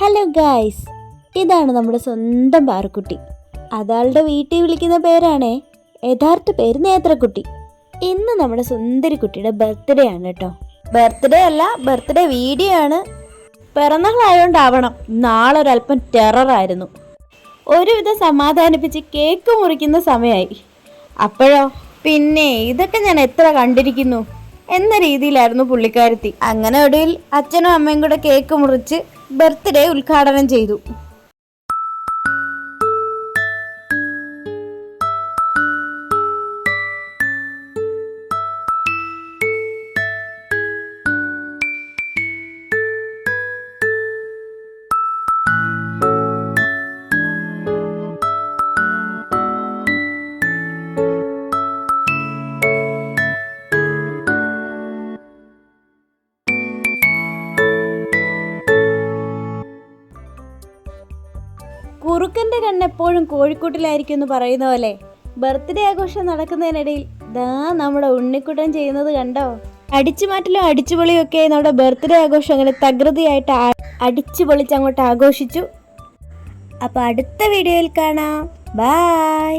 Hello guys, ഇതാണ് നമ്മുടെ സ്വന്തം പാറുക്കുട്ടി. അതാളുടെ വീട്ടിൽ വിളിക്കുന്ന പേരാണേ, യഥാർത്ഥ പേര് നേത്രക്കുട്ടി. ഇന്ന് നമ്മുടെ സുന്ദരി കുട്ടിയുടെ ബർത്ത്ഡേ ആണ് കേട്ടോ. ബർത്ത്ഡേ അല്ല, ബർത്ത്ഡേ വീഡിയോ ആണ്. പിറന്നാളായോണ്ടാവണം നാളൊരല്പം ടെററായിരുന്നു. ഒരുവിധം സമാധാനിപ്പിച്ച് കേക്ക് മുറിക്കുന്ന സമയമായി. അപ്പോഴോ പിന്നെ ഇതൊക്കെ ഞാൻ എത്ര കണ്ടിരിക്കുന്നു എന്ന രീതിയിലായിരുന്നു പുള്ളിക്കാരത്തി. അങ്ങനെ ഒടുവിൽ അച്ഛനും അമ്മയും കൂടെ കേക്ക് മുറിച്ച് ബർത്ത്ഡേ ഉദ്ഘാടനം ചെയ്തു. കുറുക്കൻ്റെ കണ്ണെപ്പോഴും കോഴിക്കോട്ടിലായിരിക്കും എന്ന് പറയുന്ന പോലെ ബർത്ത്ഡേ ആഘോഷം നടക്കുന്നതിനിടയിൽ ദാ നമ്മുടെ ഉണ്ണിക്കുട്ടൻ ചെയ്യുന്നത് കണ്ടോ? അടിച്ചുമാറ്റലും അടിച്ചുപൊളിയും ഒക്കെ നമ്മുടെ ബർത്ത്ഡേ ആഘോഷം അങ്ങനെ തകൃതിയായിട്ട് അടിച്ചു പൊളിച്ച് അങ്ങോട്ട് ആഘോഷിച്ചു. അപ്പോൾ അടുത്ത വീഡിയോയിൽ കാണാം. ബൈ.